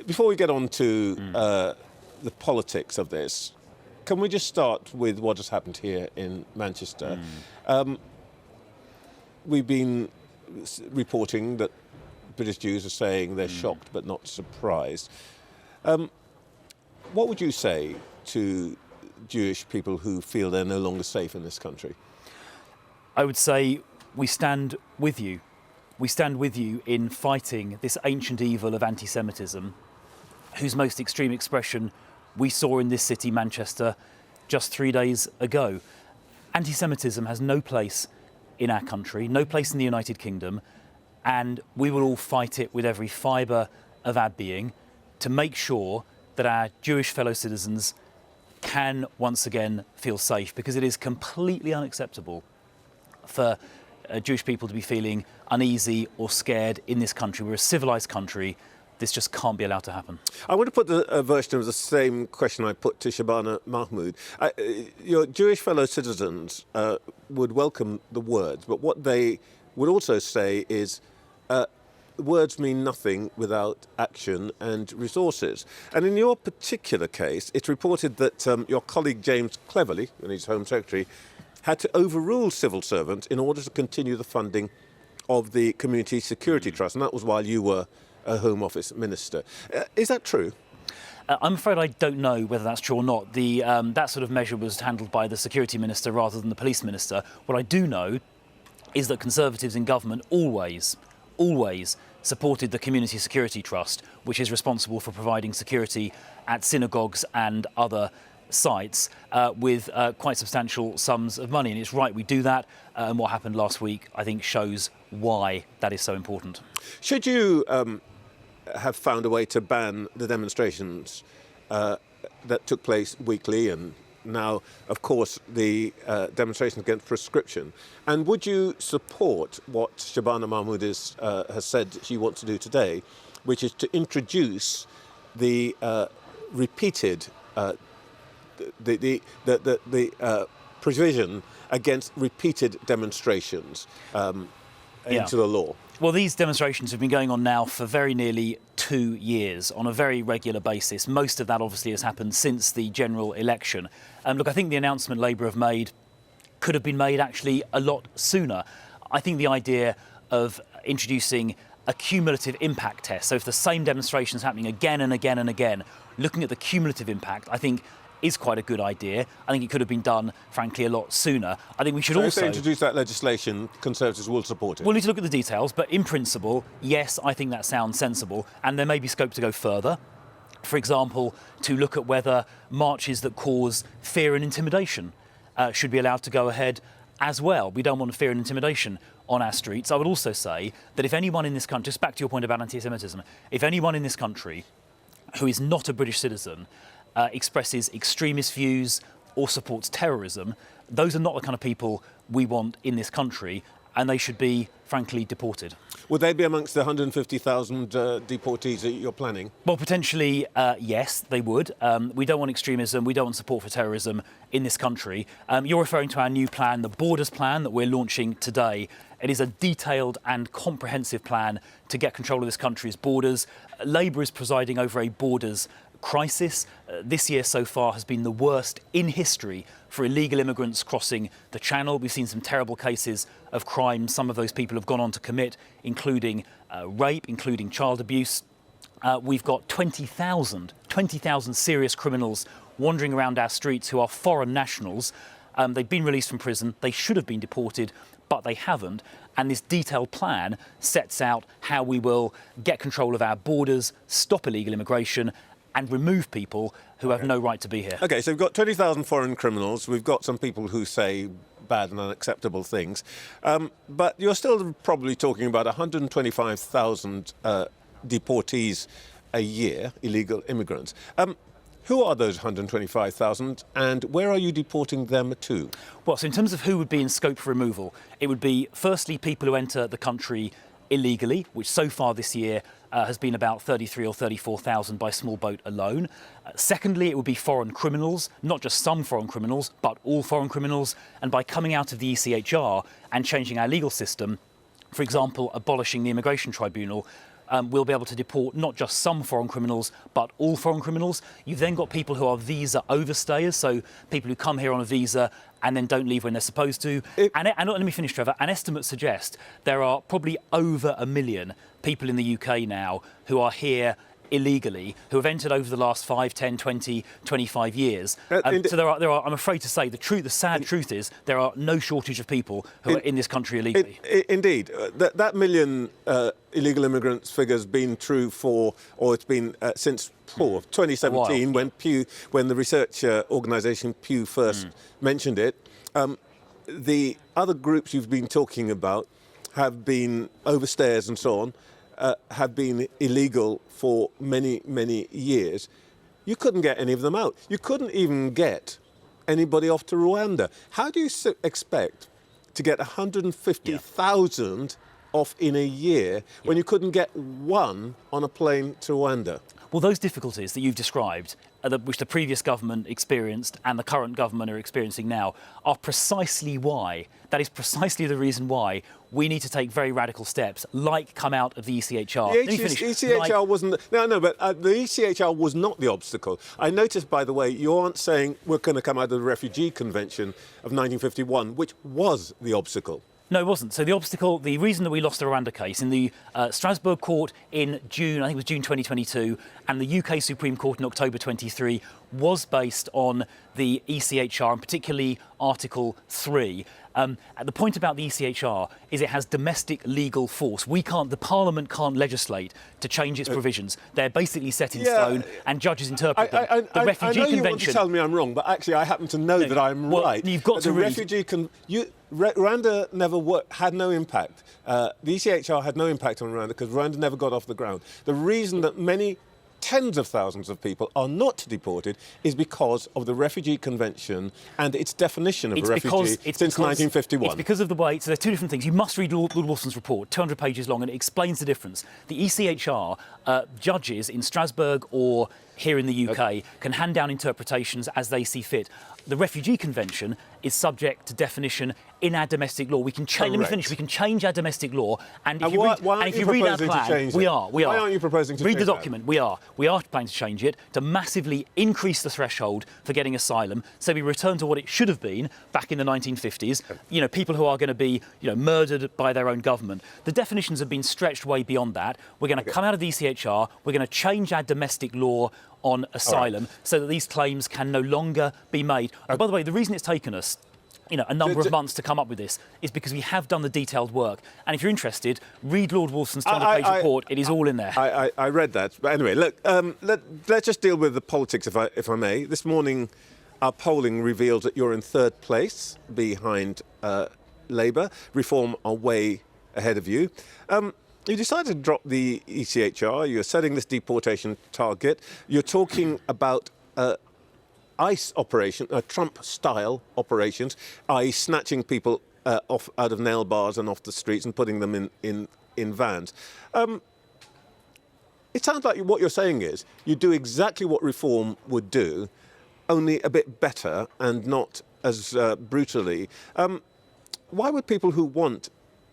Before we get on to the politics of this, can we just start with what has happened here in Manchester? We've been reporting that British Jews are saying they're shocked but not surprised. What would you say to Jewish people who feel they're no longer safe in this country? I would say we stand with you. We stand with you in fighting this ancient evil of anti-Semitism, whose most extreme expression we saw in this city, Manchester, just 3 days ago. Anti-Semitism has no place in our country, no place in the United Kingdom, and we will all fight it with every fibre of our being to make sure that our Jewish fellow citizens can once again feel safe, because it is completely unacceptable for Jewish people to be feeling uneasy or scared in this country. We're a civilised country. This just can't be allowed to happen. I want to put a version of the same question I put to Shabana Mahmood. Your Jewish fellow citizens would welcome the words, but what they would also say is words mean nothing without action and resources. And in your particular case, it's reported that your colleague James Cleverly, when he's Home Secretary, had to overrule civil servants in order to continue the funding of the Community Security Trust, and that was while you were a Home Office Minister. Is that true? I'm afraid I don't know whether that's true or not. That sort of measure was handled by the Security Minister rather than the Police Minister. What I do know is that Conservatives in government always supported the Community Security Trust, which is responsible for providing security at synagogues and other sites with quite substantial sums of money. And it's right we do that, and what happened last week I think shows why that is so important. Should you have found a way to ban the demonstrations that took place weekly, and now of course the demonstrations against prescription, and would you support what Shabana Mahmood has said she wants to do today, which is to introduce the repeated the provision against repeated demonstrations into the law? Well, these demonstrations have been going on now for very nearly 2 years on a very regular basis. Most of that obviously has happened since the general election. Look, I think the announcement Labour have made could have been made actually a lot sooner. I think the idea of introducing a cumulative impact test, so if the same demonstration is happening again and again and again, looking at the cumulative impact, I think is quite a good idea. I think it could have been done, frankly, a lot sooner. I think we should also... if they introduce that legislation, Conservatives will support it? We'll need to look at the details, but in principle, yes, I think that sounds sensible, and there may be scope to go further. For example, to look at whether marches that cause fear and intimidation should be allowed to go ahead as well. We don't want fear and intimidation on our streets. I would also say that if anyone in this country, just back to your point about anti-Semitism, if anyone in this country who is not a British citizen expresses extremist views or supports terrorism, those are not the kind of people we want in this country, and they should be, frankly, deported. Would they be amongst the 150,000 deportees that you're planning? Well, potentially, yes, they would. We don't want extremism, we don't want support for terrorism in this country. You're referring to our new plan, the Borders Plan, that we're launching today. It is a detailed and comprehensive plan to get control of this country's borders. Labour is presiding over a borders crisis. This year so far has been the worst in history for illegal immigrants crossing the Channel. We've seen some terrible cases of crime some of those people have gone on to commit, including rape, including child abuse. We've got 20,000 serious criminals wandering around our streets who are foreign nationals. They've been released from prison. They should have been deported, but they haven't. And this detailed plan sets out how we will get control of our borders, stop illegal immigration, and remove people who have no right to be here. OK, so we've got 20,000 foreign criminals. We've got some people who say bad and unacceptable things. But you're still probably talking about 125,000 deportees a year, illegal immigrants. Who are those 125,000 and where are you deporting them to? Well, so in terms of who would be in scope for removal, it would be firstly people who enter the country illegally, which so far this year has been about 33 or 34,000 by small boat alone. Secondly, it would be foreign criminals, not just some foreign criminals, but all foreign criminals. And by coming out of the ECHR and changing our legal system, for example, abolishing the immigration tribunal, we'll be able to deport not just some foreign criminals, but all foreign criminals. You've then got people who are visa overstayers, so people who come here on a visa and then don't leave when they're supposed to. And let me finish, Trevor. An estimate suggests there are probably over 1 million people in the UK now who are here illegally, who have entered over the last 5, 10, 20, 25 years. So there are, I'm afraid to say, the sad truth is there are no shortage of people who are in this country illegally. Indeed. That million illegal immigrants figure's been true it's been since 2017, when the research organisation Pew first mentioned it. The other groups you've been talking about have been overstayers and so on, have been illegal for many, many years. You couldn't get any of them out. You couldn't even get anybody off to Rwanda. How do you expect to get 150,000 off in a year when you couldn't get one on a plane to Rwanda? Well, those difficulties that you've described, which the previous government experienced and the current government are experiencing now, are precisely why, that is precisely the reason why we need to take very radical steps, like come out of the ECHR. The ECHR wasn't... but the ECHR was not the obstacle. I noticed, by the way, you aren't saying we're going to come out of the Refugee Convention of 1951, which was the obstacle. No, it wasn't. So the reason that we lost the Rwanda case in the Strasbourg court in June, I think it was June 2022, and the UK Supreme Court in October 23 was based on the ECHR, and particularly Article 3. The point about the ECHR is it has domestic legal force. The Parliament can't legislate to change its provisions. They're basically set in stone, and judges interpret them. The Refugee I know Convention... you want to tell me I'm wrong, but actually I happen to know that I'm right. You've got to read... Rwanda never had no impact. The ECHR had no impact on Rwanda because Rwanda never got off the ground. The reason that many tens of thousands of people are not deported is because of the Refugee Convention and its definition of a refugee since 1951. It's because of the way... So there are two different things. You must read Lord Wolfson's report, 200 pages long, and it explains the difference. The ECHR, judges in Strasbourg or here in the UK can hand down interpretations as they see fit. The Refugee Convention is subject to definition in our domestic law. We can change. Let me finish. We can change our domestic law, and if you read our plan, we are. Why aren't you proposing to read change the document? We are. We are planning to change it to massively increase the threshold for getting asylum. So we return to what it should have been back in the 1950s. You know, people who are going to be, murdered by their own government. The definitions have been stretched way beyond that. We're going to come out of the ECHR. We're going to change our domestic law on asylum so that these claims can no longer be made. And by the way, the reason it's taken us a number of months to come up with this is because we have done the detailed work. And if you're interested, read Lord Wolfson's 200-page report. It is all in there. I read that. But anyway, look, let's just deal with the politics, if I may. This morning, our polling reveals that you're in third place behind Labour. Reform are way ahead of you. You decided to drop the ECHR. You're setting this deportation target. You're talking about ICE operation, Trump-style operations, i.e. snatching people off out of nail bars and off the streets and putting them in vans. It sounds like what you're saying is you do exactly what reform would do, only a bit better and not as brutally. Why would people who want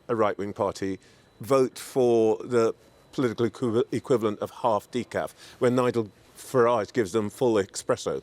a right-wing party vote for the political equivalent of half decaf when Nigel Farage gives them full espresso?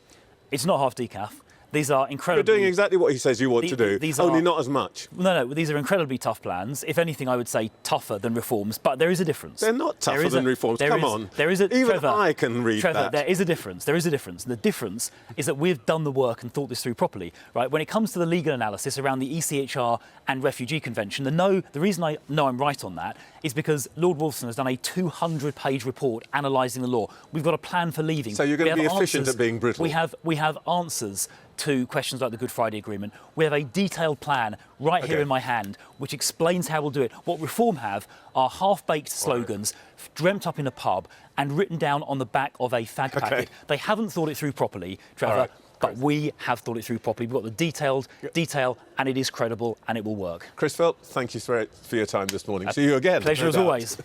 It's not half decaf. These are incredibly... You're doing exactly what he says you want to do, only not as much. No, these are incredibly tough plans. If anything, I would say tougher than reforms, but there is a difference. They're not tougher than reforms, come on. Even I can read that. There is a difference. There is a difference. And the difference is that we've done the work and thought this through properly. Right? When it comes to the legal analysis around the ECHR and Refugee Convention, the reason I know I'm right on that is because Lord Wolfson has done a 200-page report analysing the law. We've got a plan for leaving. So you're going to be efficient at being brutal. We have answers to questions like the Good Friday Agreement. We have a detailed plan right here in my hand which explains how we'll do it. What Reform have are half-baked slogans dreamt up in a pub and written down on the back of a fag packet. They haven't thought it through properly, Trevor, but we have thought it through properly. We've got the detail, and it is credible, and it will work. Chris Philp, thank you for your time this morning. See you again. Pleasure as always.